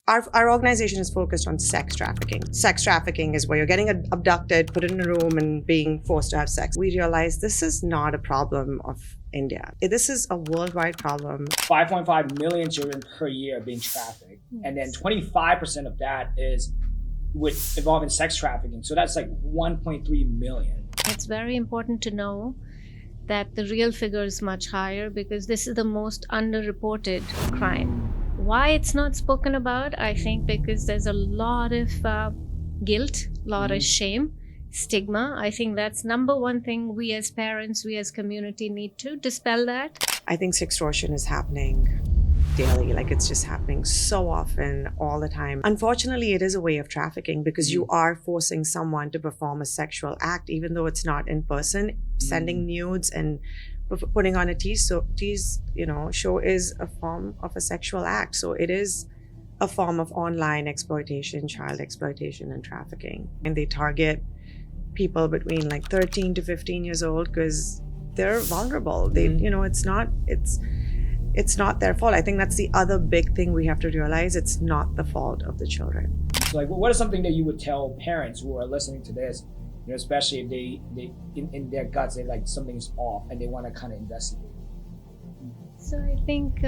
our organization is focused on sex trafficking. Sex trafficking is where you're getting abducted, put in a room, and being forced to have sex. We realize this is not a problem of India. This is a worldwide problem. 5.5 million children per year being trafficked. Yes. And then 25% of that is involving sex trafficking. So that's like 1.3 million. It's very important to know that the real figure is much higher because this is the most underreported crime. Why it's not spoken about, I think because there's a lot of guilt, a lot of shame, stigma. I think that's number one thing we as parents, we as community need to dispel that. I think sextortion is happening daily, like it's just happening so often, all the time. Unfortunately, it is a way of trafficking because you are forcing someone to perform a sexual act, even though it's not in person. Sending nudes and putting on a tease show is a form of a sexual act. So it is a form of online exploitation, child exploitation, and trafficking. And they target people between like 13 to 15 years old because they're vulnerable. They, it's not their fault. I think that's the other big thing we have to realize. It's not the fault of the children. So like, what is something that you would tell parents who are listening to this, especially if they in their guts, they like something's off and they want to kind of investigate? So I think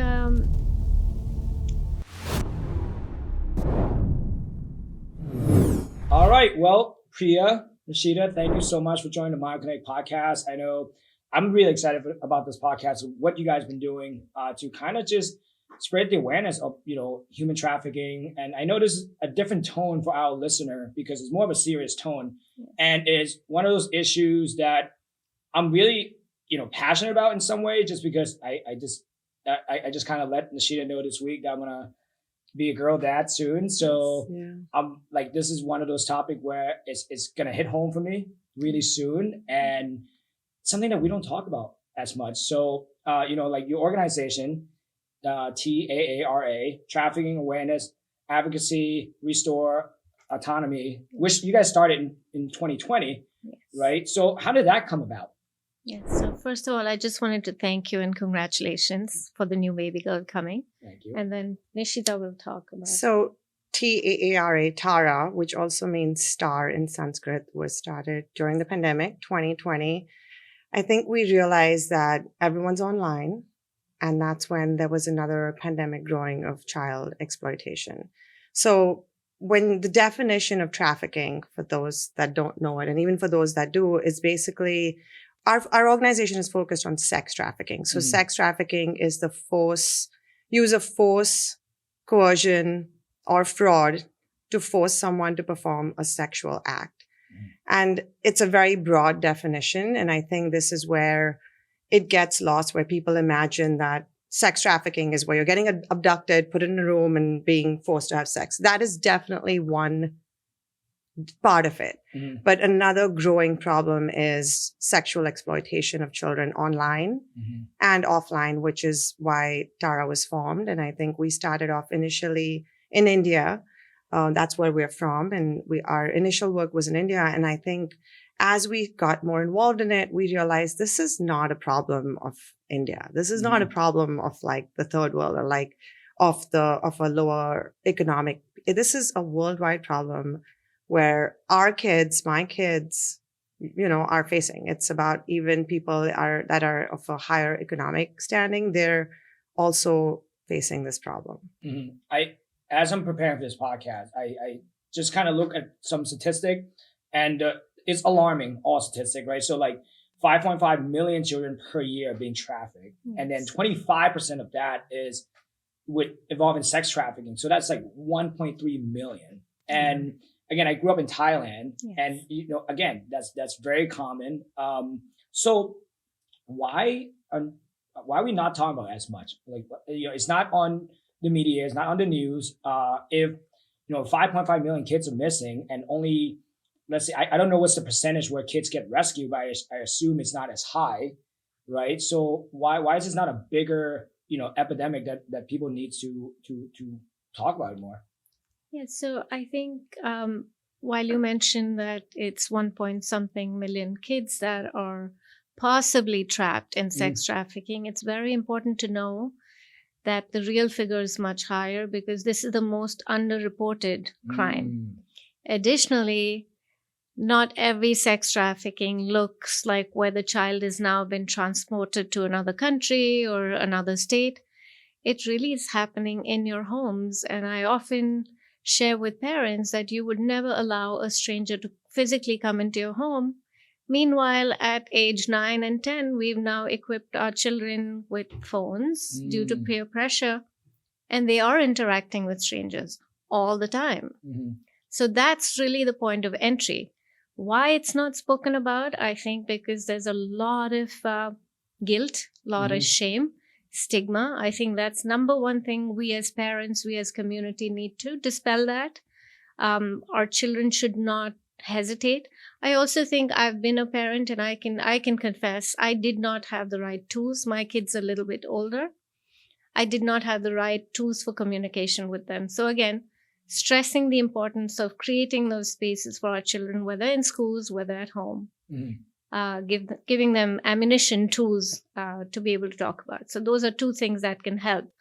all right. Well, Priya, Nishita, thank you so much for joining the Mind Connect podcast. I know I'm really excited about this podcast, what you guys been doing to kind of just spread the awareness of, human trafficking. And I know this is a different tone for our listener because it's more of a serious tone. And it's one of those issues that I'm really, passionate about in some way, just because I just kind of let Nishita know this week that I'm going to be a girl dad soon. So I'm like, this is one of those topics where it's going to hit home for me really soon. And something that we don't talk about as much. So, like your organization, TAARA, Trafficking Awareness, Advocacy, Restore Autonomy, which you guys started in 2020, right? So how did that come about? Yes. So first of all, I just wanted to thank you and congratulations for the new baby girl coming. Thank you. And then Nishita will talk about So TAARA, Taara, which also means star in Sanskrit, was started during the pandemic, 2020. I think we realized that everyone's online, and that's when there was another pandemic growing of child exploitation. So when the definition of trafficking, for those that don't know it, and even for those that do, is basically our organization is focused on sex trafficking. So sex trafficking is the use of force, coercion, or fraud to force someone to perform a sexual act. And it's a very broad definition. And I think this is where it gets lost, where people imagine that sex trafficking is where you're getting abducted, put in a room, and being forced to have sex. That is definitely one part of it. But another growing problem is sexual exploitation of children online and offline, which is why Taara was formed. And I think we started off initially in India. That's where we're from. And our initial work was in India. And I think as we got more involved in it, we realized this is not a problem of India. This is not a problem of like the third world or like of a lower economic. This is a worldwide problem where our kids, my kids, are facing. It's about even people that are of a higher economic standing. They're also facing this problem. As I'm preparing for this podcast, I just kind of look at some statistic, and it's alarming, all statistic, right? So like 5.5 million children per year being trafficked. And then 25% of that is involving sex trafficking. So that's like 1.3 million. And again, I grew up in Thailand, and again, that's very common. So why are we not talking about it as much? Like, it's not on the media, it's not on the news. If 5.5 million kids are missing, and only, let's say, I don't know what's the percentage where kids get rescued, but I assume it's not as high, right? So why is this not a bigger epidemic that people need to talk about it more? Yeah, so I think while you mentioned that it's 1 million kids that are possibly trapped in sex trafficking, it's very important to know that the real figure is much higher because this is the most underreported crime. Additionally, not every sex trafficking looks like where the child has now been transported to another country or another state. It really is happening in your homes. And I often share with parents that you would never allow a stranger to physically come into your home. Meanwhile, at age 9 and 10, we've now equipped our children with phones due to peer pressure, and they are interacting with strangers all the time. So that's really the point of entry. Why it's not spoken about, I think, because there's a lot of guilt, a lot of shame, stigma. I think that's number one thing we as parents, we as community need to dispel that. Our children should not hesitate. I also think I've been a parent and I can confess I did not have the right tools. My kids are a little bit older. I did not have the right tools for communication with them. So again, stressing the importance of creating those spaces for our children, whether in schools, whether at home, giving them ammunition, tools to be able to talk about. So those are two things that can help.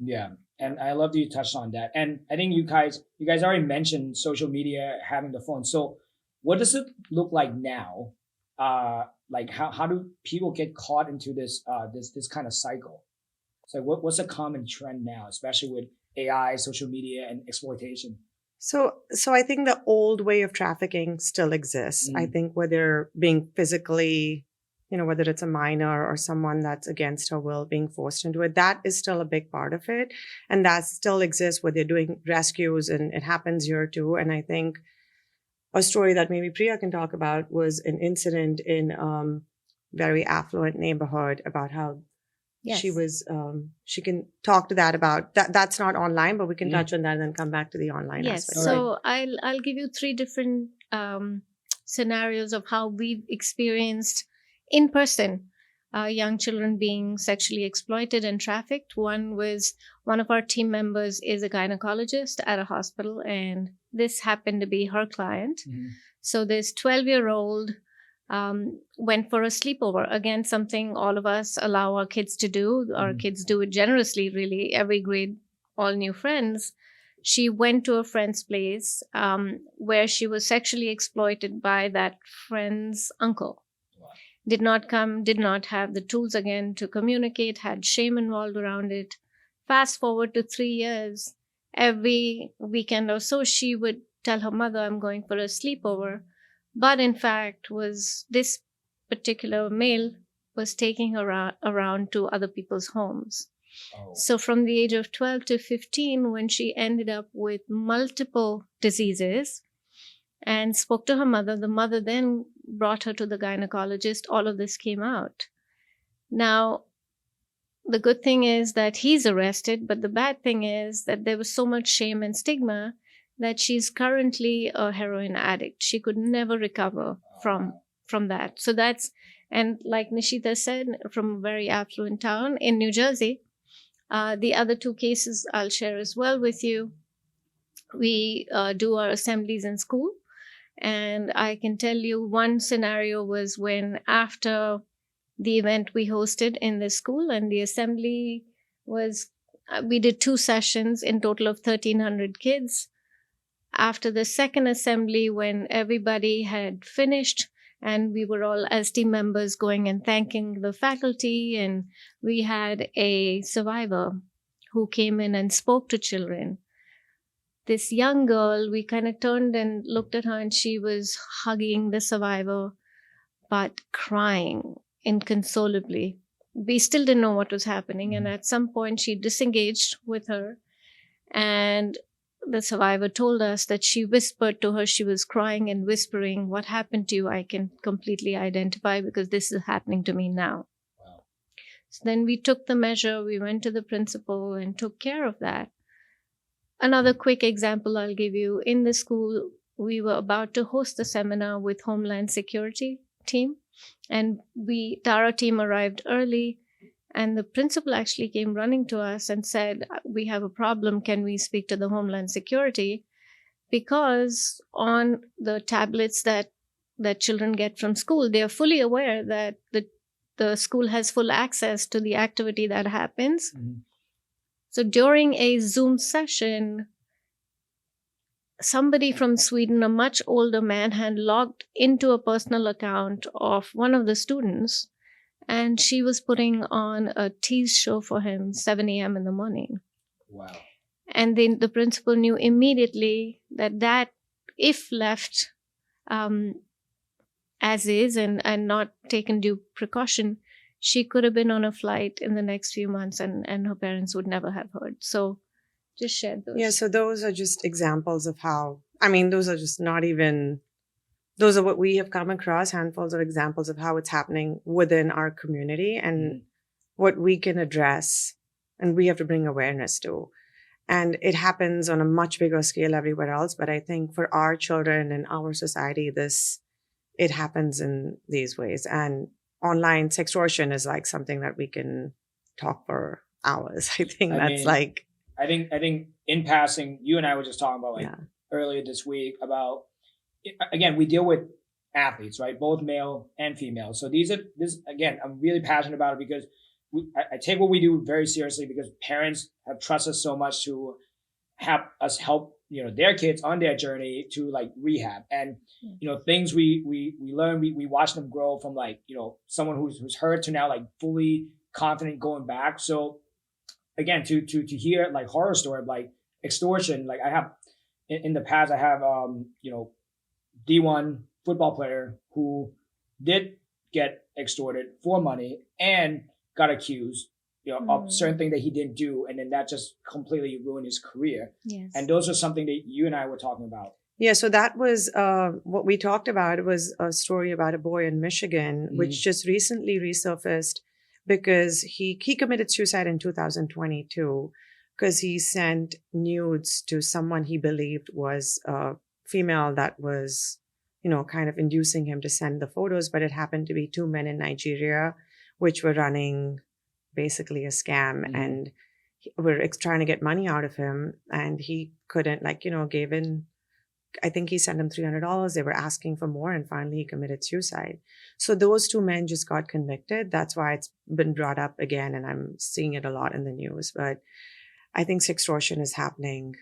Yeah, and I love that you touched on that. And I think you guys already mentioned social media, having the phone. So what does it look like now? Like how do people get caught into this this kind of cycle? So what's a common trend now, especially with AI, social media, and exploitation? So I think the old way of trafficking still exists. I think where they're being physically, whether it's a minor or someone that's against her will being forced into it, that is still a big part of it. And that still exists where they're doing rescues, and it happens here too. And I think a story that maybe Priya can talk about was an incident in very affluent neighborhood about how she was, she can talk to that about that. That's not online, but we can touch on that and then come back to the online aspect. So I'll give you three different scenarios of how we've experienced in person young children being sexually exploited and trafficked. One was one of our team members is a gynecologist at a hospital, and this happened to be her client. So this 12-year-old went for a sleepover. Again, something all of us allow our kids to do. Our kids do it generously, really. Every grade, all new friends. She went to a friend's place where she was sexually exploited by that friend's uncle. Did not have the tools again to communicate, had shame involved around it. Fast forward to 3 years, every weekend or so, she would tell her mother, I'm going for a sleepover. But in fact, was this particular male was taking her around to other people's homes. So from the age of 12 to 15, when she ended up with multiple diseases and spoke to her mother, the mother then brought her to the gynecologist. All of this came out. Now, the good thing is that he's arrested, but the bad thing is that there was so much shame and stigma that she's currently a heroin addict. She could never recover from that. So that's, and like Nishita said, from a very affluent town in New Jersey. The other two cases I'll share as well with you. We do our assemblies in school. And I can tell you one scenario was when after the event we hosted in the school and the assembly was, we did 2 sessions in total of 1,300 kids. After the second assembly, when everybody had finished and we were all as team members going and thanking the faculty, and we had a survivor who came in and spoke to children. This young girl, we kind of turned and looked at her and she was hugging the survivor, but crying inconsolably. We still didn't know what was happening. And at some point she disengaged with her, and the survivor told us that she whispered to her, she was crying and whispering, what happened to you? I can completely identify because this is happening to me now. Wow. So then we took the measure, we went to the principal and took care of that. Another quick example I'll give you. In the school, we were about to host a seminar with Homeland Security team, and Taara team arrived early, and the principal actually came running to us and said, we have a problem, can we speak to the Homeland Security? Because on the tablets that children get from school, they are fully aware that the school has full access to the activity that happens. So during a Zoom session, somebody from Sweden, a much older man, had logged into a personal account of one of the students, and she was putting on a tease show for him 7 a.m. in the morning. Wow. And then the principal knew immediately that if left as is and not taken due precaution, she could have been on a flight in the next few months, and her parents would never have heard. So just share those. Yeah, so those are just examples of how, I mean, those are just not even, those are what we have come across, handfuls of examples of how it's happening within our community and what we can address and we have to bring awareness to. And it happens on a much bigger scale everywhere else. But I think for our children and our society, it happens in these ways. And online sextortion is like something that we can talk for hours. I think I think in passing, you and I were just talking about earlier this week about, again, we deal with athletes, right? Both male and female. So this again, I'm really passionate about it because I take what we do very seriously because parents have trusted us so much to have us help, their kids on their journey to like rehab and, things we learn, we watch them grow from like, someone who's hurt to now like fully confident going back. So again, to hear like horror story of like extortion, like I have in the past, I have, D1 football player who did get extorted for money and got accused, of certain thing that he didn't do. And then that just completely ruined his career. Yes. And those are something that you and I were talking about. Yeah, so that was what we talked about. It was a story about a boy in Michigan, which just recently resurfaced because he committed suicide in 2022 because he sent nudes to someone he believed was a female that was, kind of inducing him to send the photos. But it happened to be two men in Nigeria, which were running basically a scam and were trying to get money out of him. And he couldn't, gave in. I think he sent them $300. They were asking for more. And finally, he committed suicide. So those two men just got convicted. That's why it's been brought up again. And I'm seeing it a lot in the news. But I think sextortion is happening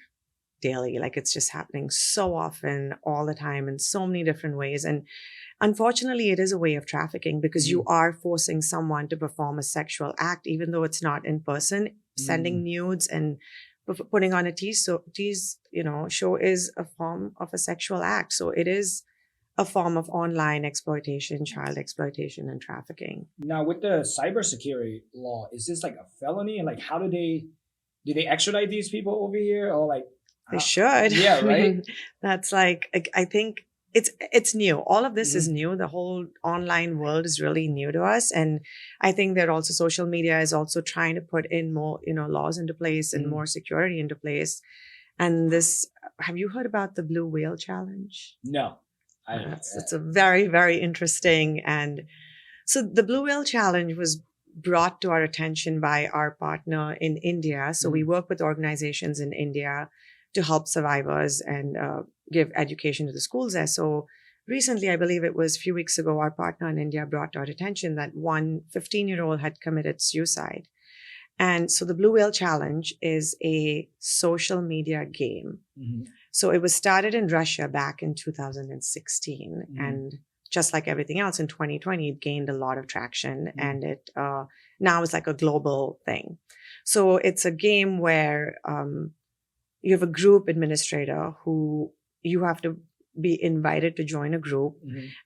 daily. Like it's just happening so often, all the time, in so many different ways. And unfortunately, it is a way of trafficking because you are forcing someone to perform a sexual act, even though it's not in person. Sending nudes and putting on a tease show is a form of a sexual act. So it is a form of online exploitation, child exploitation, and trafficking. Now, with the cybersecurity law, is this like a felony? And like, how do they extradite these people over here, or like? They should. Yeah, right. That's like, I think it's new. All of this is new. The whole online world is really new to us. And I think that also social media is also trying to put in more, laws into place and more security into place. And have you heard about the Blue Whale Challenge? No. It's a very, very interesting. And so the Blue Whale Challenge was brought to our attention by our partner in India. So we work with organizations in India to help survivors and give education to the schools there. So recently, I believe it was a few weeks ago, our partner in India brought to our attention that one 15-year-old had committed suicide. And so the Blue Whale Challenge is a social media game. So it was started in Russia back in 2016. And just like everything else in 2020, it gained a lot of traction. And it now is like a global thing. So it's a game where you have a group administrator who you have to be invited to join a group.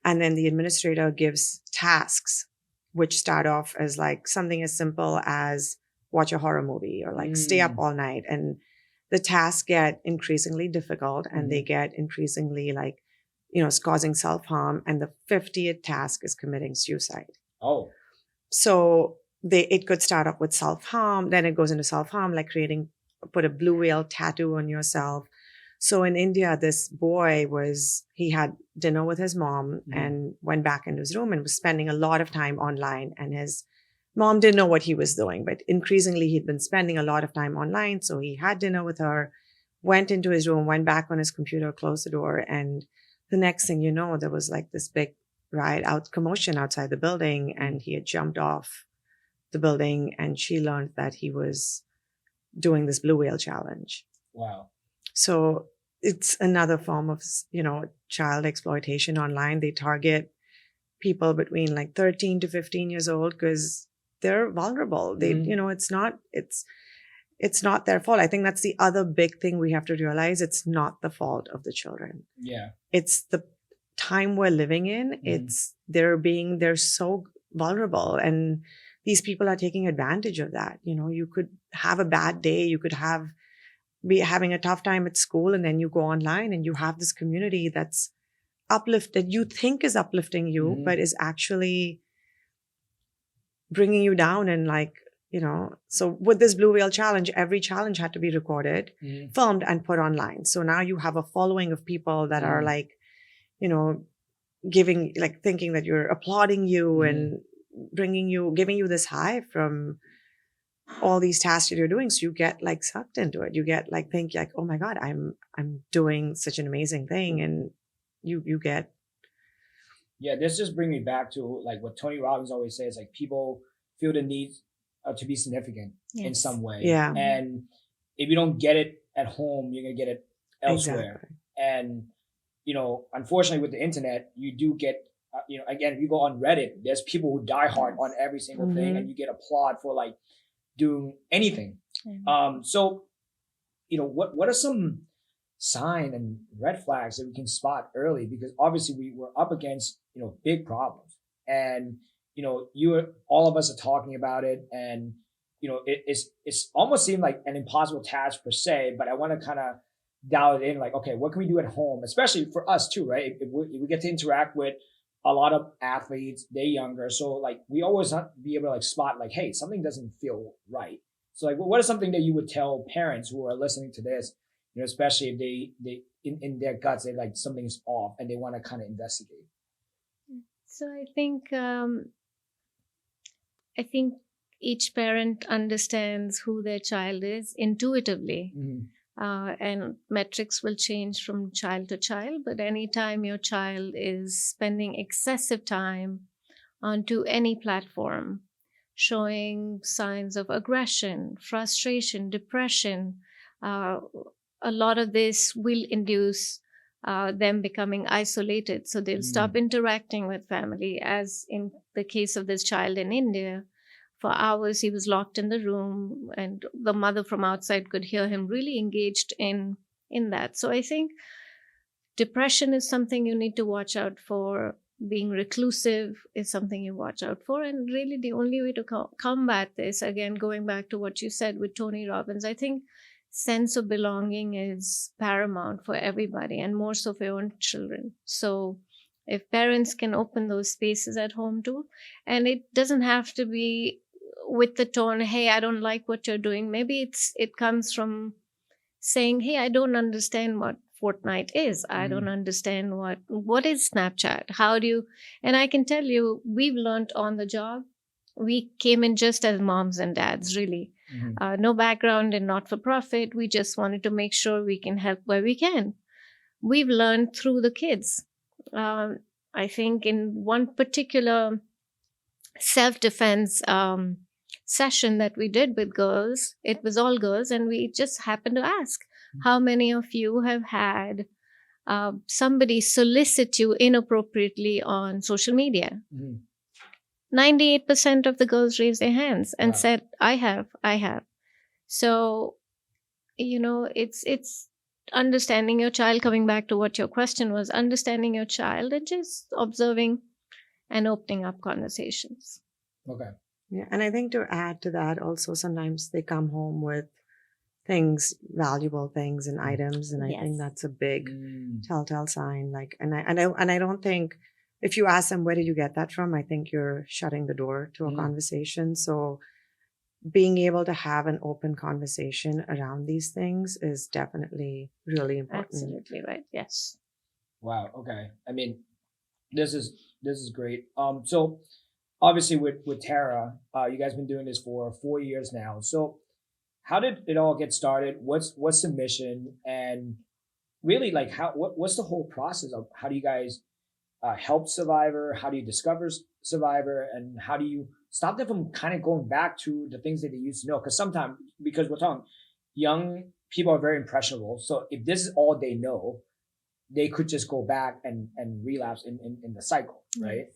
And then the administrator gives tasks, which start off as like something as simple as watch a horror movie or like stay up all night. And the tasks get increasingly difficult and they get increasingly like, it's causing self-harm. And the 50th task is committing suicide. Oh. So it could start off with self-harm. Then it goes into self-harm, like put a blue whale tattoo on yourself. So in India, this boy he had dinner with his mom and went back into his room and was spending a lot of time online. And his mom didn't know what he was doing, but increasingly he'd been spending a lot of time online. So he had dinner with her, went into his room, went back on his computer, closed the door. And the next thing you know, there was like this big commotion outside the building, and he had jumped off the building, and she learned that he was doing this blue whale challenge. Wow. So it's another form of, child exploitation online. They target people between like 13 to 15 years old because they're vulnerable. They, it's not their fault. I think that's the other big thing we have to realize. It's not the fault of the children. Yeah. It's the time we're living in. They're so vulnerable, and these people are taking advantage of that. You could have a bad day. You could be having a tough time at school, and then you go online and you have this community that's that you think is uplifting you, but is actually bringing you down. And so with this blue whale challenge, every challenge had to be recorded, filmed, and put online. So now you have a following of people that are like, giving, like, thinking that you're applauding you and giving you this high from all these tasks that you're doing. So you get like sucked into it. You get like, think like, oh my God, I'm doing such an amazing thing. And you get. Yeah. This just brings me back to like what Tony Robbins always says, like people feel the need to be significant in some way. Yeah. And if you don't get it at home, you're going to get it elsewhere. Exactly. And, unfortunately with the internet, you do get, again, if you go on Reddit, there's people who die hard on every single thing, and you get applaud for like doing anything. So, what are some sign and red flags that we can spot early? Because obviously we were up against, big problems, and, all of us are talking about it, and, it's almost seemed like an impossible task per se, but I want to kind of dial it in, like, okay, what can we do at home, especially for us too, right? If we get to interact with a lot of athletes, they're younger. So like, we always have to be able to like spot like, hey, something doesn't feel right. So like, what is something that you would tell parents who are listening to this, especially if they in their guts, they're like, something's off and they want to kind of investigate? So I think each parent understands who their child is intuitively. And metrics will change from child to child, but anytime your child is spending excessive time onto any platform, showing signs of aggression, frustration, depression, a lot of this will induce them becoming isolated. So they'll stop interacting with family, as in the case of this child in India. For hours, he was locked in the room, and the mother from outside could hear him really engaged in that. So I think depression is something you need to watch out for. Being reclusive is something you watch out for. And really the only way to combat this, again, going back to what you said with Tony Robbins, I think sense of belonging is paramount for everybody, and more so for your own children. So if parents can open those spaces at home too, and it doesn't have to be with the tone, hey, I don't like what you're doing. Maybe it comes from saying, hey, I don't understand what Fortnite is. I don't understand what is Snapchat. How do you, and I can tell you, we've learned on the job. We came in just as moms and dads, really. No background in not-for-profit. We just wanted to make sure we can help where we can. We've learned through the kids. I think in one particular self-defense session that we did with girls, it was all girls, and we just happened to ask, how many of you have had somebody solicit you inappropriately on social media? 98% of the girls raised their hands and said, I have. So, it's understanding your child, coming back to what your question was, understanding your child and just observing and opening up conversations. Okay. Yeah. And I think to add to that also, sometimes they come home with things, valuable things and items. And I think that's a big telltale sign. Like, and I don't think, if you ask them, where did you get that from? I think you're shutting the door to a conversation. So being able to have an open conversation around these things is definitely really important. Absolutely right. Yes. Wow. Okay. I mean, this is great. So obviously with Taara, you guys been doing this for 4 years now. So how did it all get started? What's the mission? And really, like, what's the whole process of how do you guys help Survivor? How do you discover Survivor? And how do you stop them from kind of going back to the things that they used to know? Because sometimes, because we're talking, young people are very impressionable. So if this is all they know, they could just go back and relapse in the cycle, right?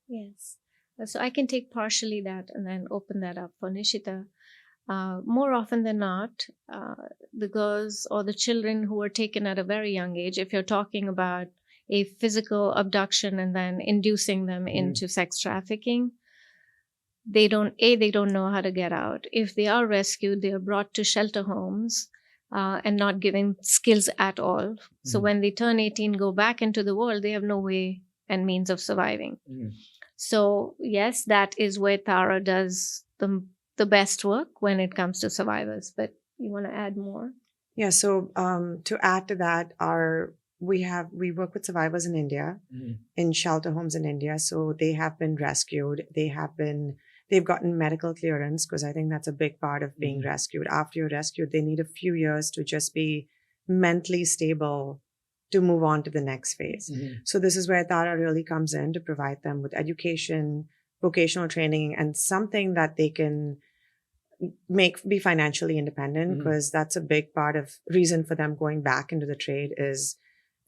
Yes. So I can take partially that and then open that up for Nishita. More often than not, the girls or the children who are taken at a very young age, if you're talking about a physical abduction and then inducing them into sex trafficking, they don't know how to get out. If they are rescued, they are brought to shelter homes and not given skills at all. So when they turn 18, go back into the world, they have no way and means of surviving. So yes, that is where Taara does the best work when it comes to survivors. But you want to add more? Yeah. So to add to that, we work with survivors in India, in shelter homes in India. So they have been rescued. They've gotten medical clearance, because I think that's a big part of being rescued. After you're rescued, they need a few years to just be mentally stable to move on to the next phase. So this is where Taara really comes in to provide them with education, vocational training, and something that they can be financially independent, because that's a big part of reason for them going back into the trade is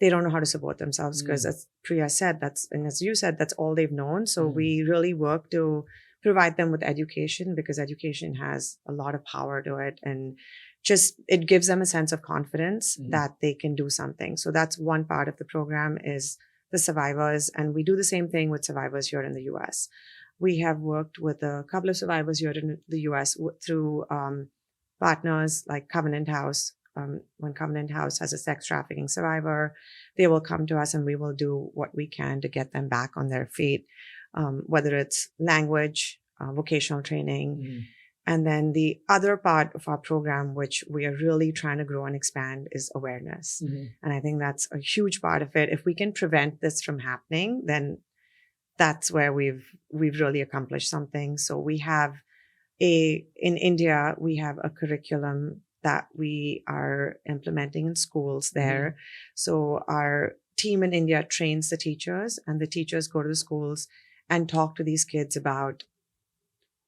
they don't know how to support themselves, because as Priya said, and as you said, that's all they've known. So we really work to provide them with education, because education has a lot of power to it, and just it gives them a sense of confidence that they can do something. So that's one part of the program is the survivors, and we do the same thing with survivors here in the US. We have worked with a couple of survivors here in the US through partners like Covenant House. When Covenant House has a sex trafficking survivor, they will come to us and we will do what we can to get them back on their feet, whether it's language, vocational training. And then the other part of our program, which we are really trying to grow and expand, is awareness. And I think that's a huge part of it. If we can prevent this from happening, then that's where we've really accomplished something. So we have in India, we have a curriculum that we are implementing in schools there. So our team in India trains the teachers, and the teachers go to the schools and talk to these kids about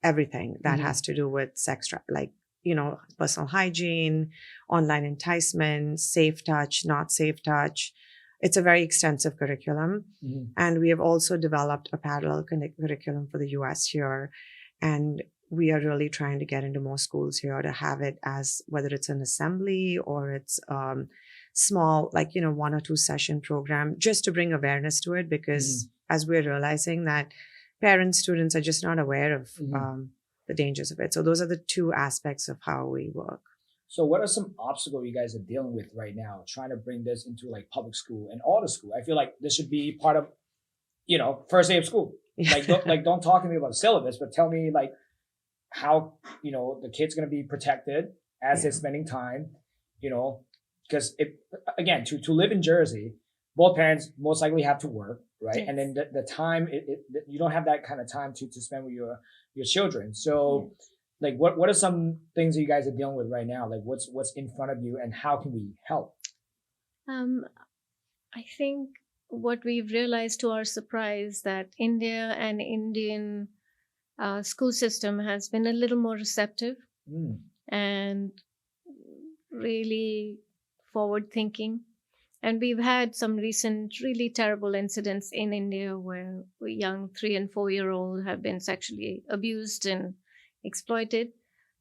everything that has to do with sex, like, personal hygiene, online enticement, safe touch, not safe touch. It's a very extensive curriculum. And we have also developed a parallel curriculum for the US here. And we are really trying to get into more schools here to have it as, whether it's an assembly or it's small, like, 1 or 2 session program, just to bring awareness to it, because as we're realizing that parents, students are just not aware of the dangers of it. So those are the 2 aspects of how we work. So what are some obstacles you guys are dealing with right now, trying to bring this into like public school and all the school? I feel like this should be part of, first day of school. Like, don't talk to me about the syllabus, but tell me like how, the kid's going to be protected as they're spending time, because again, to live in Jersey, both parents most likely have to work, right? Yes. And then the time, you don't have that kind of time to spend with your children. So like, what are some things that you guys are dealing with right now? Like what's in front of you and how can we help? I think what we've realized to our surprise that India and Indian school system has been a little more receptive and really forward thinking. And we've had some recent really terrible incidents in India where young 3 and 4-year-olds have been sexually abused and exploited.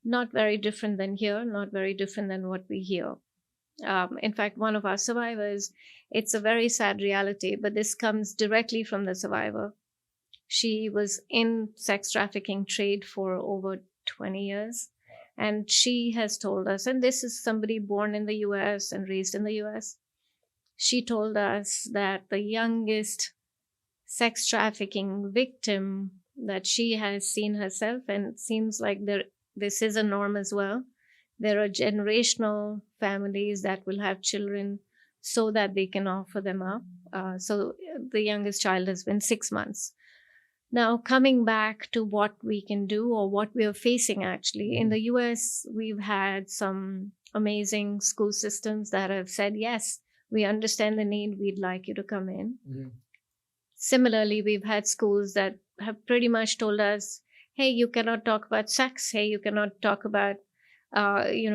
Not very different than here, not very different than what we hear. In fact, one of our survivors, it's a very sad reality, but this comes directly from the survivor. She was in sex trafficking trade for over 20 years. And she has told us, and this is somebody born in the US and raised in the US. She told us that the youngest sex trafficking victim that she has seen herself, and it seems like this is a norm as well. There are generational families that will have children so that they can offer them up. So the youngest child has been 6 months. Now, coming back to what we can do or what we are facing, actually, in the US, we've had some amazing school systems that have said, yes, we understand the need, we'd like you to come in. Similarly, we've had schools that have pretty much told us, hey, you cannot talk about sex. Hey, you cannot talk about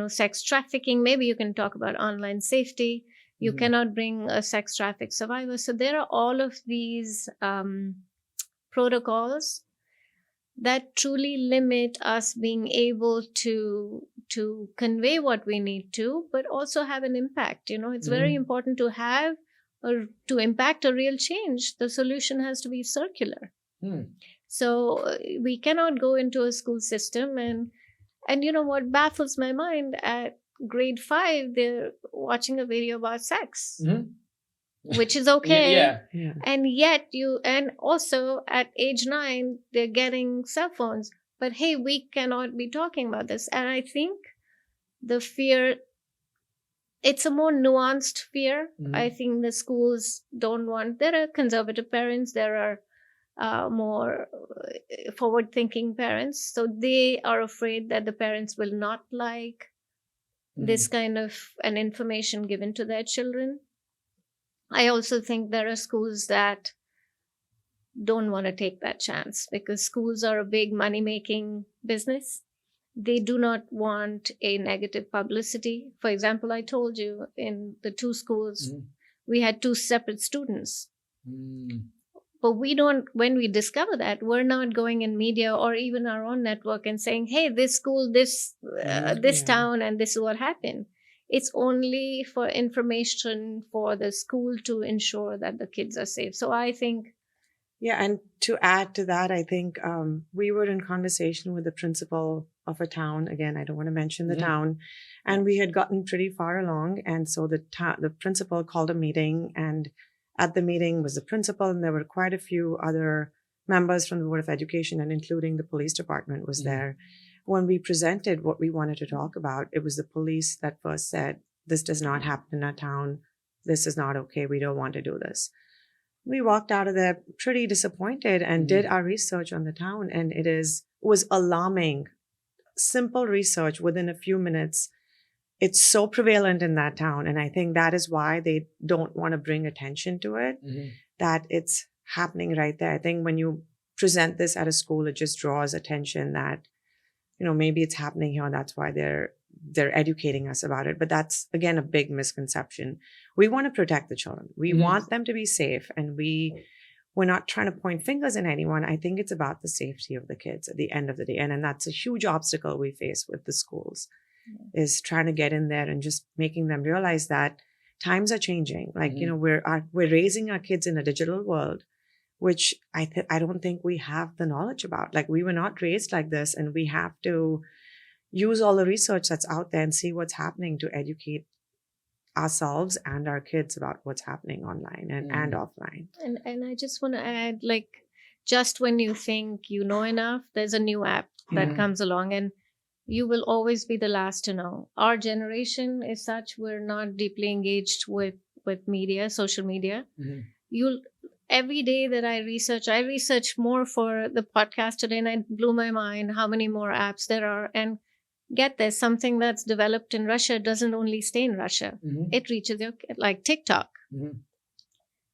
sex trafficking. Maybe you can talk about online safety. You cannot bring a sex traffic survivor. So there are all of these protocols that truly limit us being able to convey what we need to, but also have an impact. It's very important to have or to impact a real change. The solution has to be circular. So we cannot go into a school system and what baffles my mind, at grade 5 they're watching a video about sex, which is okay. Yeah. And yet and also at age 9 they're getting cell phones, but hey, we cannot be talking about this. And I think the fear, it's a more nuanced fear. I think the schools don't want, there are conservative parents, there are more forward thinking parents, so they are afraid that the parents will not like this kind of an information given to their children. I also think there are schools that don't want to take that chance, because schools are a big money making business. They do not want a negative publicity. For example, I told you in the 2 schools, we had 2 separate students. But we don't, when we discover that, we're not going in media or even our own network and saying, hey, this school, this town, and this is what happened. It's only for information for the school to ensure that the kids are safe. So I think. Yeah, and to add to that, I think we were in conversation with the principal of a town. Again, I don't want to mention the town. And we had gotten pretty far along. And so the principal called a meeting, and at the meeting was the principal, and there were quite a few other members from the Board of Education, and including the police department was there. When we presented what we wanted to talk about, it was the police that first said, this does not happen in our town. This is not okay. We don't want to do this. We walked out of there pretty disappointed and did our research on the town, and was alarming. Simple research within a few minutes. It's so prevalent in that town. And I think that is why they don't want to bring attention to it, that it's happening right there. I think when you present this at a school, it just draws attention that, maybe it's happening here. And that's why they're educating us about it. But that's, again, a big misconception. We want to protect the children. We want them to be safe. And we're not trying to point fingers at anyone. I think it's about the safety of the kids at the end of the day. And that's a huge obstacle we face with the schools. Is trying to get in there and just making them realize that times are changing. Like, we're raising our kids in a digital world, which I don't think we have the knowledge about. Like, we were not raised like this, and we have to use all the research that's out there and see what's happening to educate ourselves and our kids about what's happening online and offline. And I just want to add, like, just when you think you know enough, there's a new app that comes along, and you will always be the last to know. Our generation is such, we're not deeply engaged with media, social media. Every day that I research more for the podcast today, and it blew my mind how many more apps there are. And get this, something that's developed in Russia doesn't only stay in Russia. It reaches like TikTok.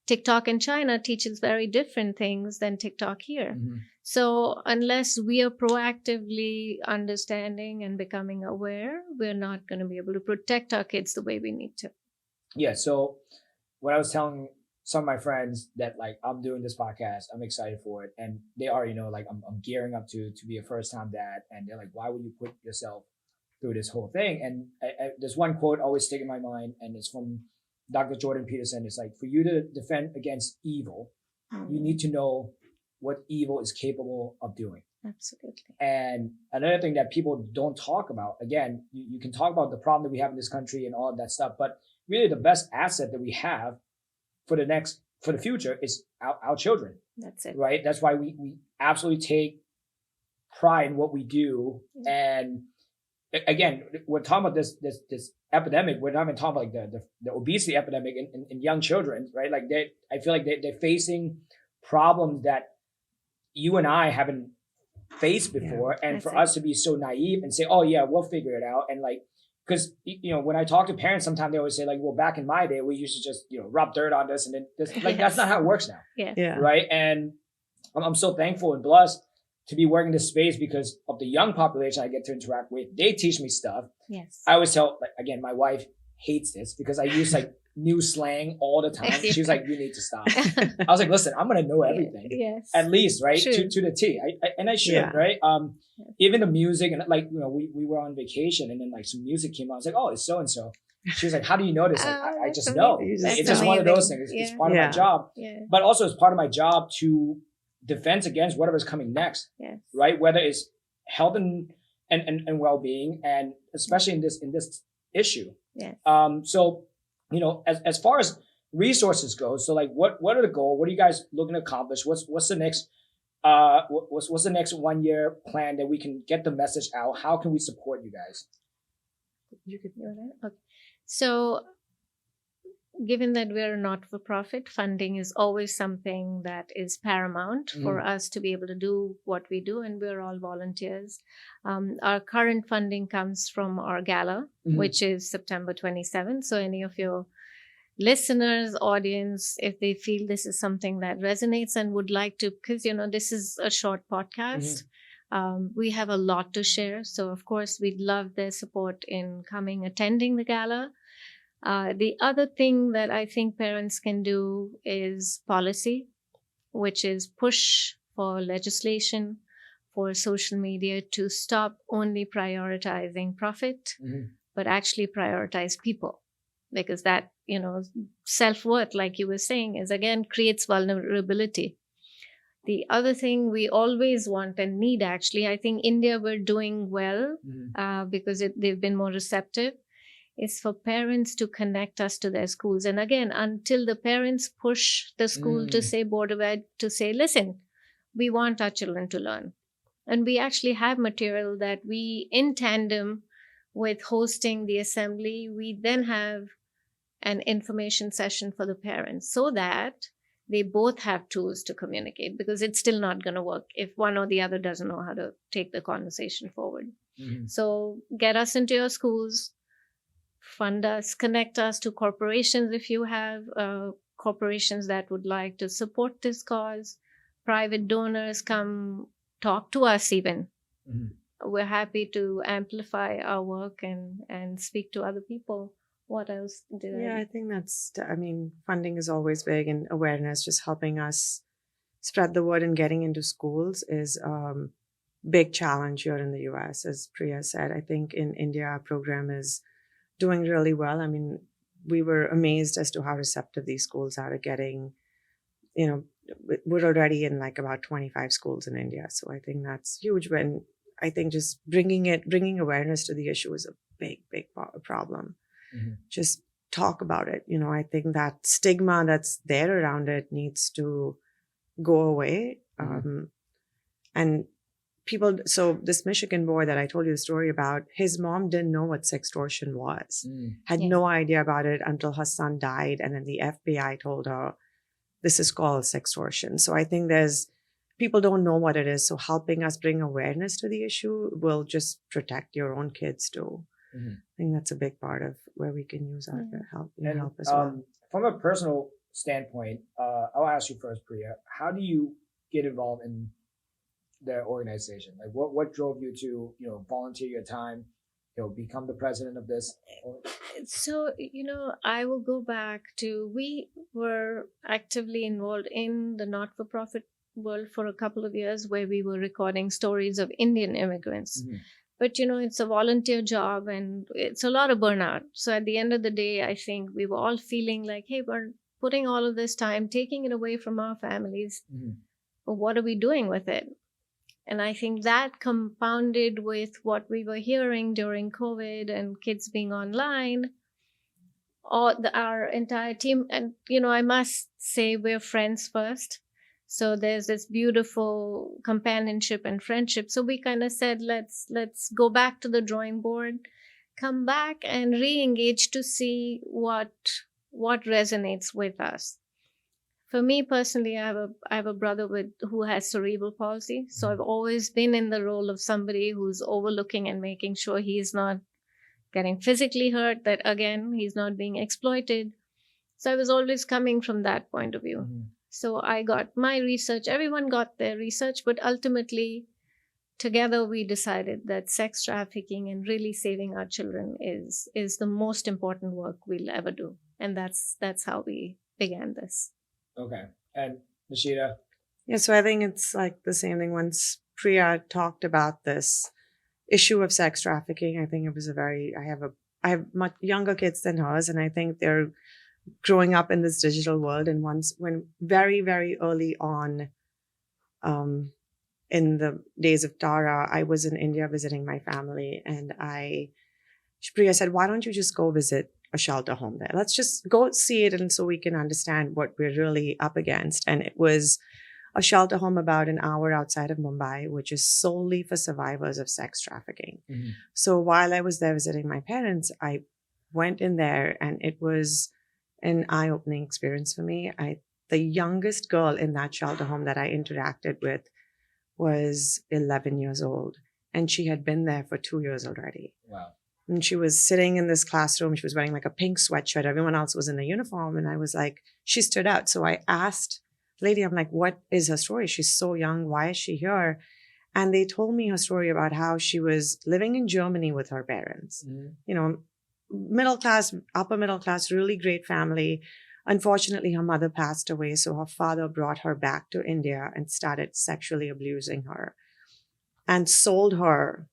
TikTok in China teaches very different things than TikTok here. So unless we are proactively understanding and becoming aware, we're not going to be able to protect our kids the way we need to. Yeah. So when I was telling some of my friends that, like, I'm doing this podcast, I'm excited for it, and they already know, like, I'm gearing up to be a first time dad, and they're like, why would you put yourself through this whole thing? And there's one quote always stick in my mind, and it's from Dr. Jordan Peterson. It's like, for you to defend against evil, you need to know what evil is capable of doing. Absolutely. And another thing that people don't talk about, again, you can talk about the problem that we have in this country and all of that stuff, but really the best asset that we have for the future is our children. That's it. Right? That's why we absolutely take pride in what we do. And again, we're talking about this epidemic. We're not even talking about, like, the obesity epidemic in young children, right? Like, I feel like they're facing problems that you and I haven't faced before. And for us to be so naive and say, oh yeah, we'll figure it out. And, like, because, when I talk to parents, sometimes they always say, like, well, back in my day, we used to just, rub dirt on this, and then this, like, that's not how it works now. Yeah. Right. And I'm so thankful and blessed to be working this space because of the young population I get to interact with. They teach me stuff. Yes. I always tell, like, again, my wife hates this because I use like new slang all the time. She was like, you need to stop. I was like, listen, I'm going to know everything. Yes. At least, right? True. To the T. And I should, Yeah. right? Even the music and like, we were on vacation and then like some music came out. I was like, oh, it's so-and-so. She was like, how do you know this? Like, I that's just know. amazing. It's That's just one of those amazing. things. It's Yeah. part of my Yeah. job. Yeah. But also it's part of my job to defense against whatever's coming next, Yes. right? Whether it's health and well-being, and especially in this issue. Yes. So, as far as resources go, so like what are the goals? What are you guys looking to accomplish? What's the next what's the next 1 year plan that we can get the message out? How can we support you guys? You could do that. Okay. So, given that we're a not-for-profit, funding is always something that is paramount for us to be able to do what we do, and we're all volunteers. Our current funding comes from our gala, which is September 27th. So any of your listeners, audience, if they feel this is something that resonates and would like to, because, this is a short podcast, we have a lot to share. So, of course, we'd love their support in coming, attending the gala. The other thing that I think parents can do is policy, which is push for legislation, for social media to stop only prioritizing profit, but actually prioritize people. Because that, self-worth, like you were saying, is again creates vulnerability. The other thing we always want and need, actually, I think India, we're doing well because they've been more receptive, is for parents to connect us to their schools. And again, until the parents push the school to say, Board of Ed, to say, listen, we want our children to learn. And we actually have material that we, in tandem with hosting the assembly, we then have an information session for the parents so that they both have tools to communicate, because it's still not going to work if one or the other doesn't know how to take the conversation forward. So get us into your schools, fund us, connect us to corporations if you have corporations that would like to support this cause. Private donors, come talk to us even. We're happy to amplify our work and speak to other people. What else did I think funding is always big, and awareness, just helping us spread the word and getting into schools is big challenge here in the US. As Priya said, I think in India, our program is doing really well. I mean, we were amazed as to how receptive these schools are to getting, we're already in like about 25 schools in India. So I think that's huge. When I think just bringing awareness to the issue is a big problem. Just talk about it. I think that stigma that's there around it needs to go away. And people, so this Michigan boy that I told you the story about, his mom didn't know what sextortion was, had no idea about it until her son died. And then the FBI told her, this is called sextortion. So I think people don't know what it is. So helping us bring awareness to the issue will just protect your own kids too. I think that's a big part of where we can use our help as well. From a personal standpoint, I'll ask you first, Priya. How do you get involved in the organization? Like, what drove you to volunteer your time, become the president of this? So, I will go back to, we were actively involved in the not-for-profit world for a couple of years, where we were recording stories of Indian immigrants. But, it's a volunteer job and it's a lot of burnout. So at the end of the day, I think we were all feeling like, hey, we're putting all of this time, taking it away from our families. But what are we doing with it? And I think that compounded with what we were hearing during COVID and kids being online, our entire team. And, I must say we're friends first. So there's this beautiful companionship and friendship. So we kind of said, let's go back to the drawing board, come back and re-engage to see what resonates with us. For me personally, I have a brother who has cerebral palsy. So I've always been in the role of somebody who's overlooking and making sure he's not getting physically hurt, that again, he's not being exploited. So I was always coming from that point of view. So I got my research, everyone got their research, but ultimately together we decided that sex trafficking and really saving our children is the most important work we'll ever do, and that's how we began this. Okay. And Nishita? Yeah, so I think it's like the same thing. Once Priya talked about this issue of sex trafficking, I think it was I have much younger kids than hers, and I think they're growing up in this digital world. And when very, very early on, in the days of Taara, I was in India visiting my family, and Priya said, "Why don't you just go visit a shelter home there? Let's just go see it, and so we can understand what we're really up against." And it was a shelter home about an hour outside of Mumbai, which is solely for survivors of sex trafficking. Mm-hmm. So while I was there visiting my parents, I went in there, and it was an eye-opening experience for me. The youngest girl in that shelter home that I interacted with was 11 years old, and she had been there for 2 years already. Wow. And she was sitting in this classroom. She was wearing like a pink sweatshirt. Everyone else was in a uniform. And I was like, she stood out. So I asked the lady, I'm like, what is her story? She's so young. Why is she here? And they told me her story about how she was living in Germany with her parents. Mm-hmm. You know, middle class, upper middle class, really great family. Unfortunately, her mother passed away. So her father brought her back to India and started sexually abusing her and sold her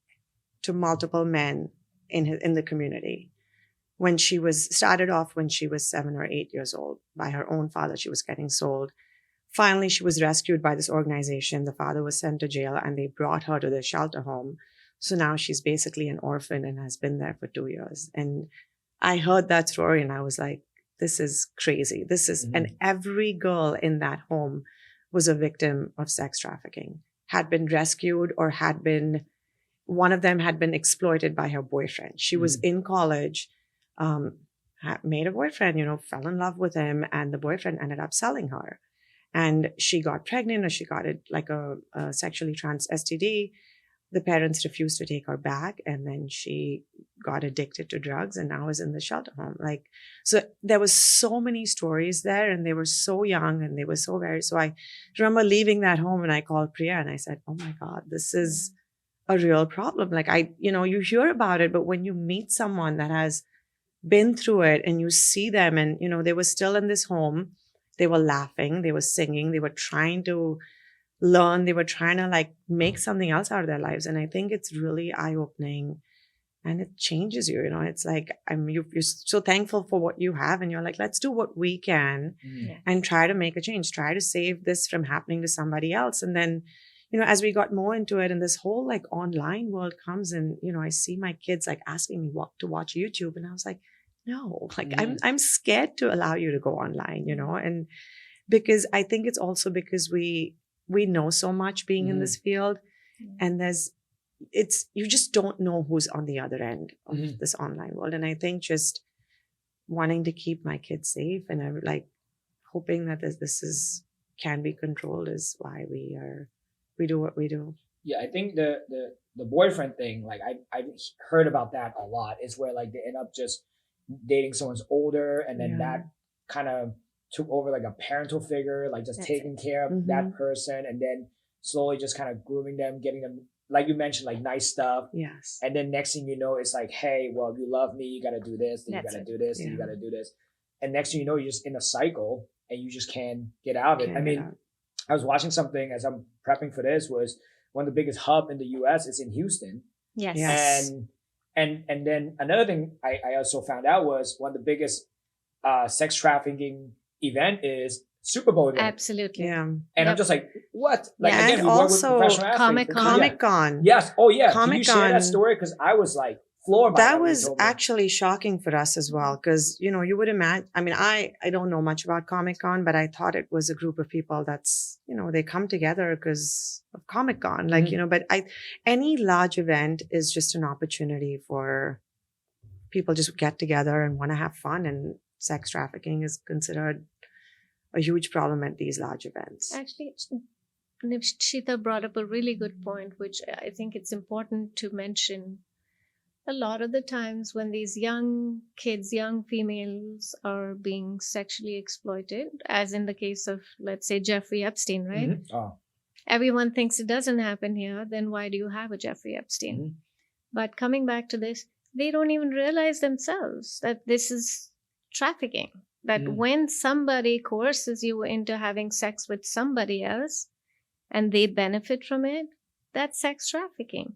to multiple men in the community. When she started off when she was 7 or 8 years old by her own father, she was getting sold. Finally, she was rescued by this organization. The father was sent to jail, and they brought her to the shelter home. So now she's basically an orphan and has been there for 2 years. And I heard that story and I was like, this is crazy. And every girl in that home was a victim of sex trafficking, had been rescued or one of them had been exploited by her boyfriend. She was in college, made a boyfriend, fell in love with him, and the boyfriend ended up selling her. And she got pregnant, or she got it like a sexually trans STD. The parents refused to take her back, and then she got addicted to drugs and now is in the shelter home. So there was so many stories there, and they were so young and they were so very. So I remember leaving that home and I called Priya and I said, "Oh my God, this is a real problem." You hear about it, but when you meet someone that has been through it and you see them, and they were still in this home, they were laughing, they were singing, they were trying to learn, they were trying to make something else out of their lives. And I think it's really eye-opening, and it changes you. It's like you're so thankful for what you have, and you're like, let's do what we can and try to make a change, try to save this from happening to somebody else. And then as we got more into it, and this whole online world comes, and I see my kids asking me what to watch YouTube, and I was like, no, I'm scared to allow you to go online, and because I think it's also because we know so much being in this field, and you just don't know who's on the other end of this online world. And I think just wanting to keep my kids safe, and I'm hoping that this can be controlled is why we do what we do. Yeah, I think the boyfriend thing, I've heard about that a lot, is where they end up just dating someone's older, and then that kind of took over a parental figure, just taking care of that person, and then slowly just kind of grooming them, getting them, like you mentioned, nice stuff. Yes. And then next thing you know, it's hey, well, if you love me, you got to do this, then you got to do this, then you got to do this. And next thing you know, you're just in a cycle and you just can't get out of it. I was watching something as I'm prepping for this, was one of the biggest hub in the US is in Houston. Yes. And then another thing I also found out was one of the biggest sex trafficking event is Super Bowl event. Absolutely. Yeah. And I'm just like, what? And we work with also professional athletes. Comic-Con. Yes. Oh yeah. Comic-Con. Can you share that story? Because I was floored by that. That was actually shocking for us as well. Because, you would imagine, I don't know much about Comic-Con, but I thought it was a group of people that's, they come together because of Comic-Con. But any large event is just an opportunity for people just get together and want to have fun. And sex trafficking is considered a huge problem at these large events. Actually, Nishita brought up a really good point, which I think it's important to mention. A lot of the times when these young kids, young females are being sexually exploited, as in the case of, let's say, Jeffrey Epstein, right? Oh. Everyone thinks it doesn't happen here, then why do you have a Jeffrey Epstein? Mhm. But coming back to this, they don't even realize themselves that this is trafficking. That Mm. when somebody coerces you into having sex with somebody else and they benefit from it, that's sex trafficking.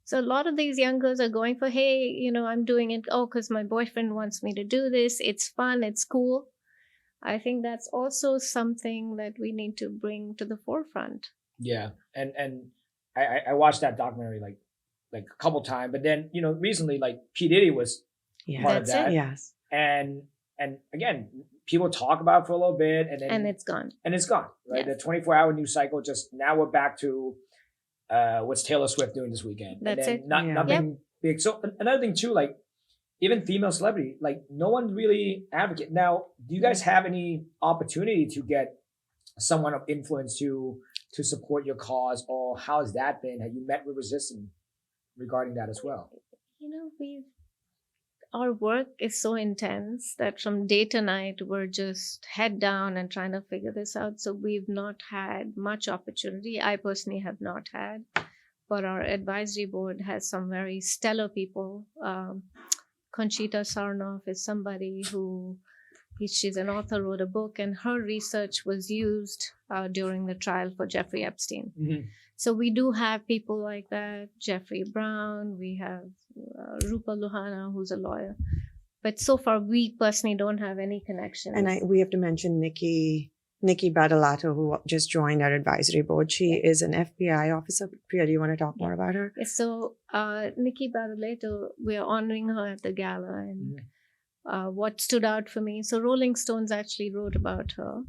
So a lot of these young girls are going for, hey, I'm doing it, because my boyfriend wants me to do this. It's fun, it's cool. I think that's also something that we need to bring to the forefront. Yeah, and I watched that documentary like a couple times, but then recently like P Diddy was Yeah. part of That's it. that, Yes. and again people talk about it for a little bit, and then And it's gone. right. Yes. The 24-hour news cycle, just now we're back to what's Taylor Swift doing this weekend, That's and then it. Yeah. nothing big. So another thing too, like even female celebrity, like no one really advocate. Now, do you guys have any opportunity to get someone of influence to support your cause, or how's that been? Have you met with resistance regarding that as well? We our work is so intense that from day to night we're just head down and trying to figure this out. So we've not had much opportunity. I personally have not had, but our advisory board has some very stellar people. Conchita Sarnoff is somebody who she's an author, wrote a book, and her research was used during the trial for Jeffrey Epstein. Mm-hmm. So we do have people like that, Jeffrey Brown, we have Rupa Luhana, who's a lawyer. But so far, we personally don't have any connections. And we have to mention Nikki Badalato, who just joined our advisory board. She is an FBI officer. Priya, do you want to talk more about her? Yes, so Nikki Badalato, we are honoring her at the gala. And what stood out for me, so Rolling Stones actually wrote about her.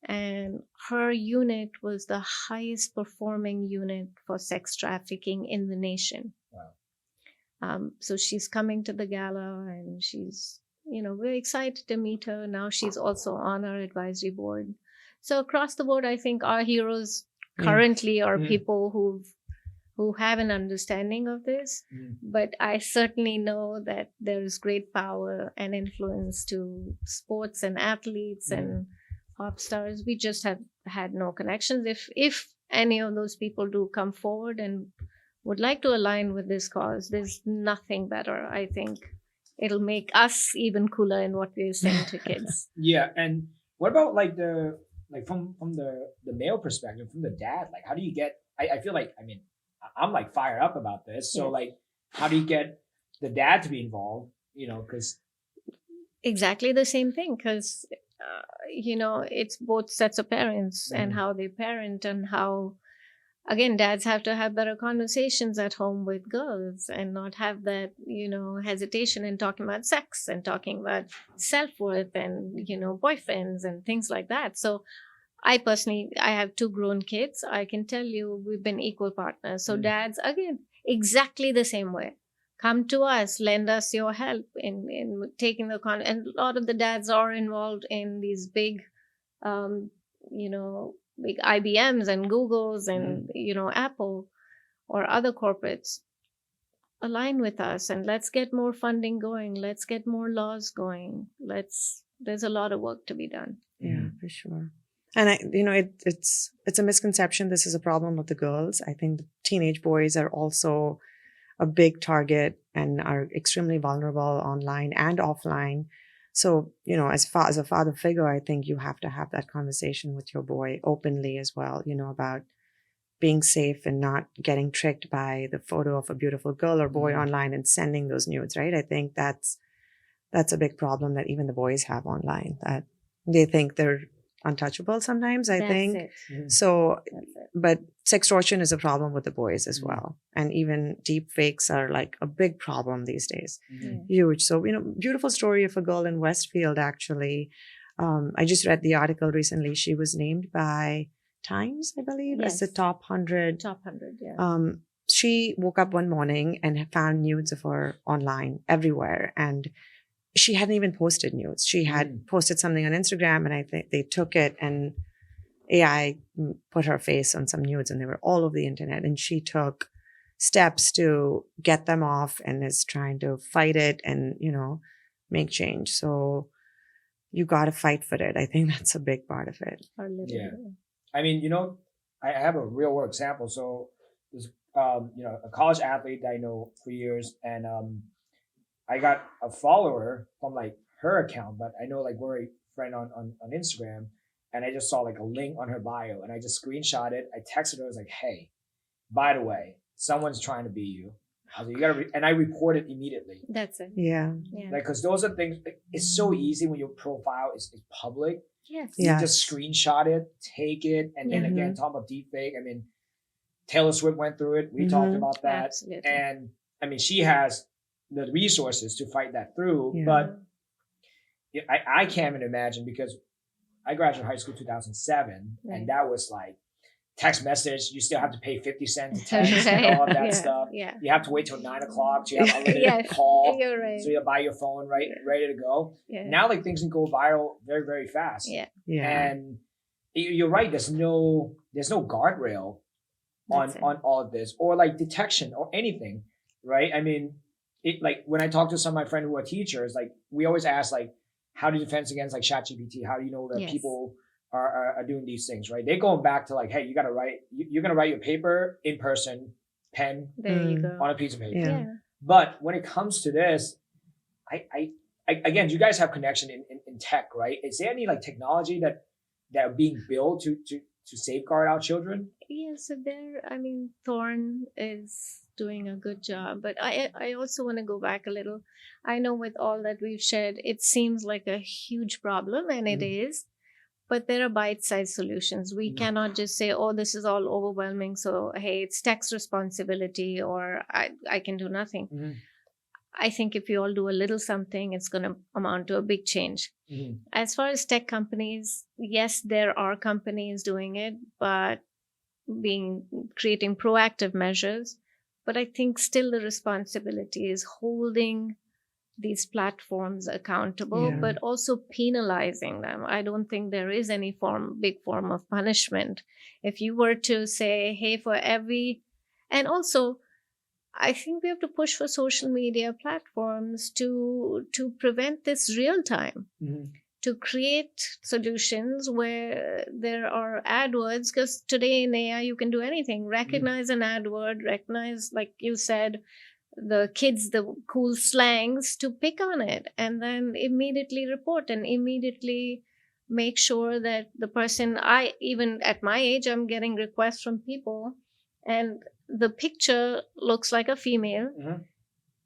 And her unit was the highest performing unit for sex trafficking in the nation. Wow. So she's coming to the gala, and she's, we're excited to meet her. Now she's also on our advisory board. So across the board, I think our heroes currently are people who have an understanding of this. But I certainly know that there is great power and influence to sports and athletes and pop stars. We just have had no connections. If any of those people do come forward and would like to align with this cause, there's nothing better. I think it'll make us even cooler in what we're saying to kids. Yeah, and what about from the male perspective, from the dad? Like, how do you get? I feel like I'm like fired up about this. So like, how do you get the dad to be involved? Because exactly the same thing. Because it's both sets of parents and how they parent, and how, again, dads have to have better conversations at home with girls and not have that, hesitation in talking about sex and talking about self-worth and, boyfriends and things like that. So I have 2 grown kids. I can tell you we've been equal partners. So dads, again, exactly the same way. Come to us, lend us your help in taking the and a lot of the dads are involved in these big, big IBMs and Googles and Apple or other corporates. Align with us and let's get more funding going. Let's get more laws going. There's a lot of work to be done. Yeah, for sure. And it's a misconception. This is a problem with the girls. I think the teenage boys are also a big target and are extremely vulnerable online and offline. So, as a father figure, I think you have to have that conversation with your boy openly as well, about being safe and not getting tricked by the photo of a beautiful girl or boy online and sending those nudes, right? I think that's a big problem that even the boys have online, that they think they're untouchable sometimes, I think. So, but sextortion is a problem with the boys as well. And even deep fakes are like a big problem these days. Huge. So, beautiful story of a girl in Westfield, actually. I just read the article recently. She was named by Times, I believe, as the top 100. Top 100, yeah. She woke up one morning and found nudes of her online everywhere. And she hadn't even posted nudes. She had posted something on Instagram, and I think they took it and AI put her face on some nudes, and they were all over the internet. And she took steps to get them off and is trying to fight it and, make change. So you got to fight for it. I think that's a big part of it. Yeah. I mean, I have a real world example. So there's a college athlete that I know for years, and I got a follower from like her account, but I know like we're a friend on Instagram, and I just saw like a link on her bio, and I just screenshot it. I texted her, I was like, "Hey, by the way, someone's trying to be you." I was like, "You gotta," and I reported immediately. That's it. Yeah. Yeah. Like, because those are things. It's so easy when your profile is public. Yes. You Yes. just screenshot it, take it, and then again, talk about deepfake. I mean, Taylor Swift went through it. We talked about that, Absolutely. and I mean, she has the resources to fight that through. Yeah. But I can't even imagine, because I graduated high school 2007, Right. and that was like text message. You still have to pay 50 cents to text and all of that Yeah, stuff. yeah. You have to wait till 9 o'clock. So you have unlimited Yes, call. you're right. So you buy your phone ready to go. Yeah. Now, like, things can go viral very, very fast. Yeah. Yeah. And you're right. There's no guardrail That's it. on all of this, or like detection or anything, right? I mean, like when I talk to some of my friends who are teachers, like we always ask, like, how do you defend against like ChatGPT? How do you know that Yes. people are doing these things, right? They're going back to like, hey, you got to write. You're gonna write your paper in person, pen There you go. on a piece of paper. Yeah. Yeah. But when it comes to this, I again, you guys have connection in tech, right? Is there any like technology that are being built to safeguard our children? Yeah, so Thorn is doing a good job, but I also want to go back a little. I know with all that we've shared, it seems like a huge problem, and it is, but there are bite-sized solutions. We cannot just say, oh, this is all overwhelming, so hey, it's tech's responsibility, or I can do nothing. Mm-hmm. I think if you all do a little something, it's going to amount to a big change. Mm-hmm. As far as tech companies, yes, there are companies doing it, but creating proactive measures. But I think still the responsibility is holding these platforms accountable, Yeah. but also penalizing them. I don't think there is any big form of punishment. If you were to say, hey, for every, and also, I think we have to push for social media platforms to prevent this real time, to create solutions where there are AdWords, because today in AI you can do anything. Recognize an AdWord, recognize, like you said, the kids, the cool slangs, to pick on it, and then immediately report and immediately make sure that the person, even at my age, I'm getting requests from people, and the picture looks like a female.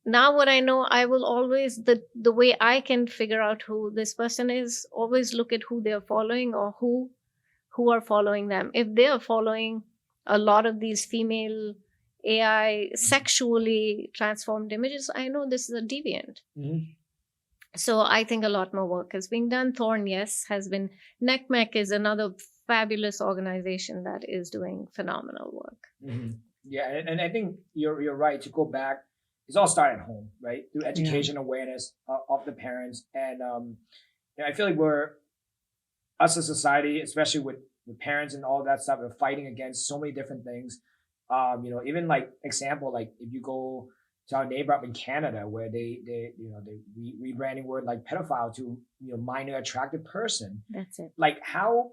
Now what I know, I will always, the way I can figure out who this person is, always look at who they're following, or who are following them. If they are following a lot of these female AI sexually transformed images, I know this is a deviant. So I think a lot more work is being done. Thorn, yes, has been. NECMEC is another fabulous organization that is doing phenomenal work. Yeah, and I think you're right to go back. It's all started at home, right? Through education, awareness of the parents, and I feel like us as a society, especially with parents and all that stuff, are fighting against so many different things. Even like example, like if you go to our neighbor up in Canada, where they rebranding word like pedophile to minor attracted person. That's it. Like how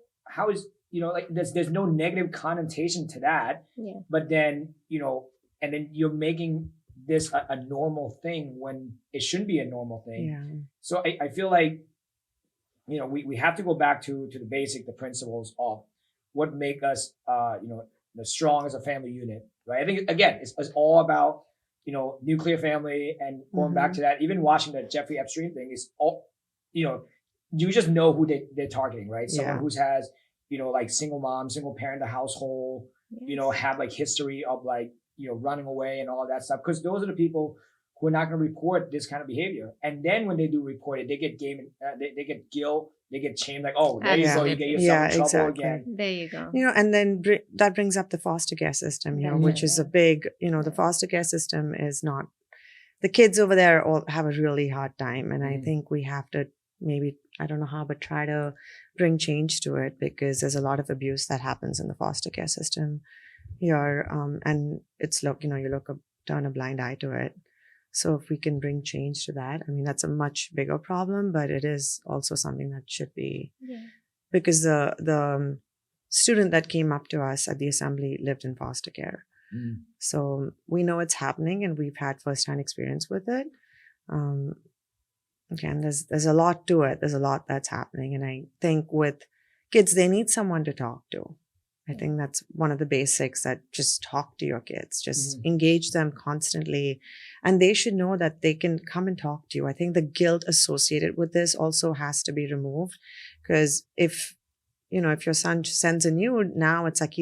is like there's no negative connotation to that. Yeah. But then and then you're making this a normal thing when it shouldn't be a normal thing. Yeah. So I feel like we have to go back to the principles of what make us the strong as a family unit, right? I think again it's all about nuclear family, and going back to that, even watching the Jeffrey Epstein thing is all you just know who they're targeting, right? Someone who has like single mom, single parent, the household, have like history of like running away and all of that stuff, because those are the people who are not going to report this kind of behavior. And then when they do report it, they get they get guilt, they get shamed, like, oh, there you go, you get yourself in trouble again. There you go. And then that brings up the foster care system, which is a big, the foster care system is not, the kids over there all have a really hard time. And I think we have to maybe, I don't know how, but try to bring change to it, because there's a lot of abuse that happens in the foster care system here. And it's you turn a blind eye to it. So if we can bring change to that, I mean, that's a much bigger problem, but it is also something that should be, because the student that came up to us at the assembly lived in foster care. So we know it's happening, and we've had firsthand experience with it. Again, there's a lot to it. There's a lot that's happening, and I think with kids, they need someone to talk to. I think that's one of the basics, that just talk to your kids, just engage them constantly. And they should know that they can come and talk to you. I think the guilt associated with this also has to be removed, because if your son sends a nude, now it's like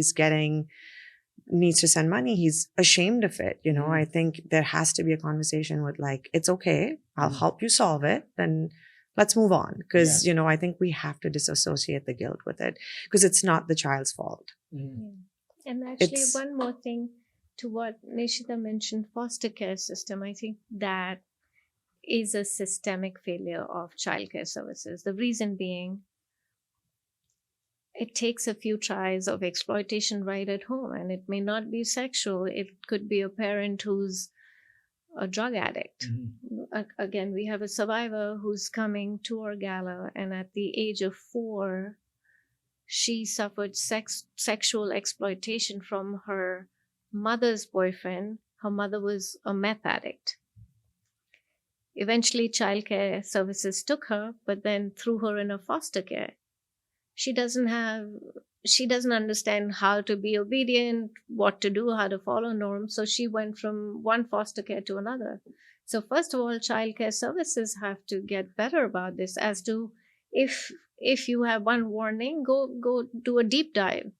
needs to send money. He's ashamed of it. I think there has to be a conversation with like, it's okay. I'll help you solve it. Then let's move on. Because, I think we have to disassociate the guilt with it, because it's not the child's fault. And actually, one more thing to what Nishita mentioned, foster care system. I think that is a systemic failure of childcare services. The reason being, it takes a few tries of exploitation right at home, and it may not be sexual. It could be a parent who's a drug addict. Again, we have a survivor who's coming to our gala, and at the age of 4, she suffered sexual exploitation from her mother's boyfriend. Her mother was a meth addict. Eventually, childcare services took her, but then threw her in a foster care. She doesn't understand how to be obedient, what to do, how to follow norms. So she went from one foster care to another. So first of all, childcare services have to get better about this, as to if you have one warning, go do a deep dive.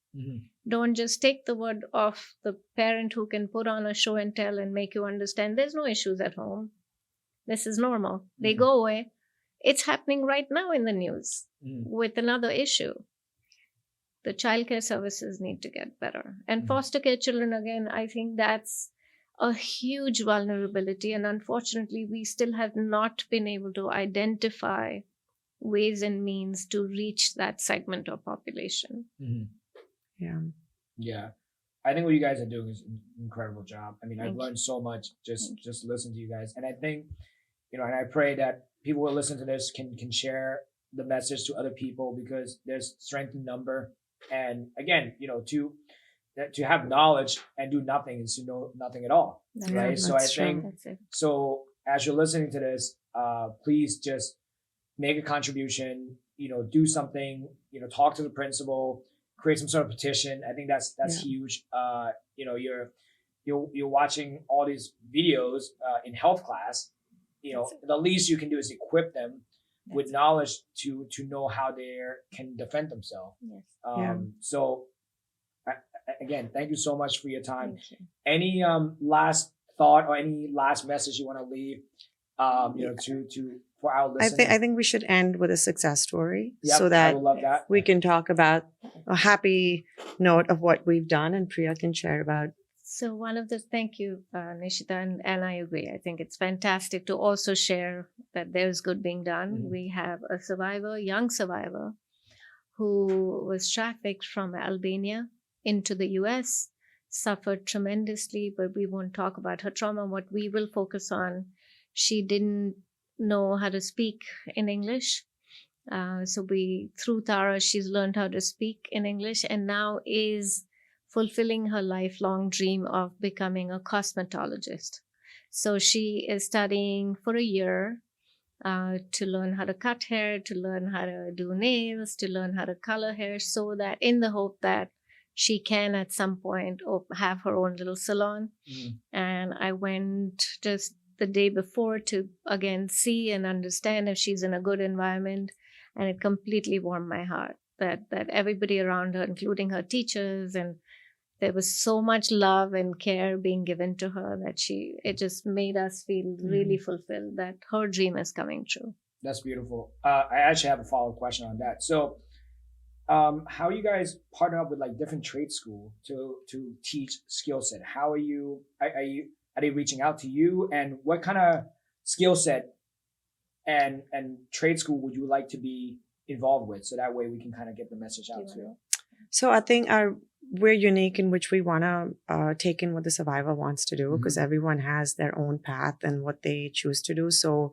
Don't just take the word of the parent who can put on a show and tell and make you understand there's no issues at home. This is normal. They go away. It's happening right now in the news with another issue. The childcare services need to get better. And foster care children, again, I think that's a huge vulnerability. And unfortunately, we still have not been able to identify ways and means to reach that segment of population. Yeah. I think what you guys are doing is an incredible job. I mean, I've learned so much just listen to you guys. And I think, and I pray that people who listen to this can share the message to other people, because there's strength in number. And again, to have knowledge and do nothing is to know nothing at all. Right. So I think, so as you're listening to this, please just make a contribution, do something, talk to the principal, create some sort of petition. I think that's huge. You're watching all these videos in health class. The least you can do is equip them with knowledge to know how they can defend themselves. So again, thank you so much for your time. Any last thought or any last message you want to leave to for our listeners? I think we should end with a success story, so that we can talk about a happy note of what we've done, and Priya can share about. So thank you, Nishita, and I agree. I think it's fantastic to also share that there's good being done. We have a young survivor, who was trafficked from Albania into the US, suffered tremendously, but we won't talk about her trauma. What we will focus on, she didn't know how to speak in English. So through Taara, she's learned how to speak in English, and now is fulfilling her lifelong dream of becoming a cosmetologist. So she is studying for a year to learn how to cut hair, to learn how to do nails, to learn how to color hair, so that in the hope that she can at some point have her own little salon. And I went just the day before to again see and understand if she's in a good environment, and it completely warmed my heart that everybody around her, including her teachers, and there was so much love and care being given to her that it just made us feel really fulfilled that her dream is coming true. That's beautiful. I actually have a follow-up question on that. So how you guys partner up with like different trade school to teach skill set? How are they reaching out to you, and what kind of skill set and trade school would you like to be involved with, so that way we can kind of get the message out to you? So I think we're unique in which we want to take in what the survivor wants to do, because everyone has their own path and what they choose to do. So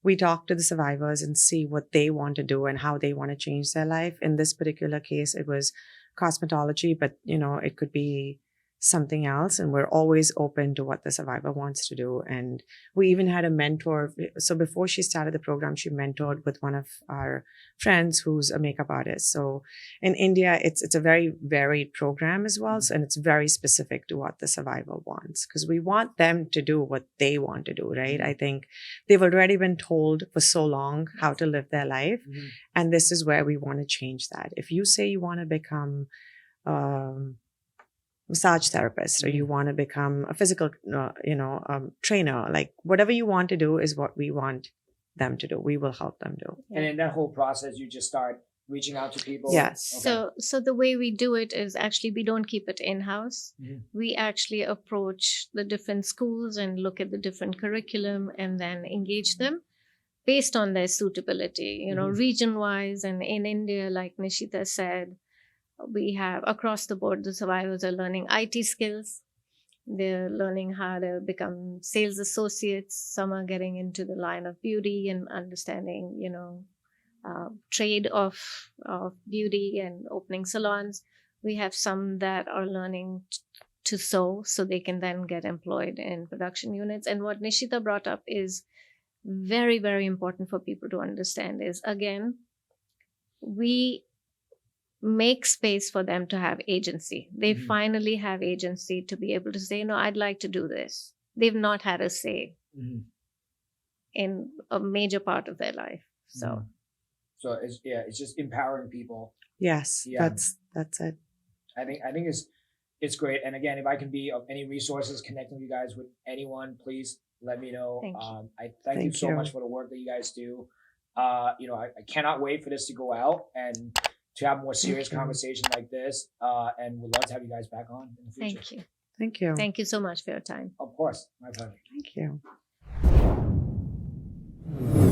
we talk to the survivors and see what they want to do and how they want to change their life. In this particular case, it was cosmetology, but it could be something else. And we're always open to what the survivor wants to do. And we even had a mentor. So before she started the program, she mentored with one of our friends who's a makeup artist. So in India, it's a very varied program as well. So, and it's very specific to what the survivor wants, because we want them to do what they want to do, right? I think they've already been told for so long how to live their life. And this is where we want to change that. If you say you want to become massage therapist, or you want to become a physical trainer, like whatever you want to do is what we want them to do. We will help them do. And in that whole process, you just start reaching out to people. Yes. Okay. So the way we do it is actually we don't keep it in-house. We actually approach the different schools and look at the different curriculum and then engage them based on their suitability, region-wise. And in India, like Nishita said, we have across the board, the survivors are learning IT skills. They're learning how to become sales associates. Some are getting into the line of beauty and understanding, trade of beauty and opening salons. We have some that are learning to sew so they can then get employed in production units. And what Nishita brought up is very, very important for people to understand is, again, we make space for them to have agency. They finally have agency to be able to say, no, I'd like to do this. They've not had a say in a major part of their life. So it's just empowering people. Yes, that's it. I think it's great. And again, if I can be of any resources connecting you guys with anyone, please let me know. I thank you so much for the work that you guys do. I cannot wait for this to go out and to have more serious conversation like this. And we'd love to have you guys back on in the future. Thank you. Thank you. Thank you so much for your time. Of course. My pleasure. Thank you.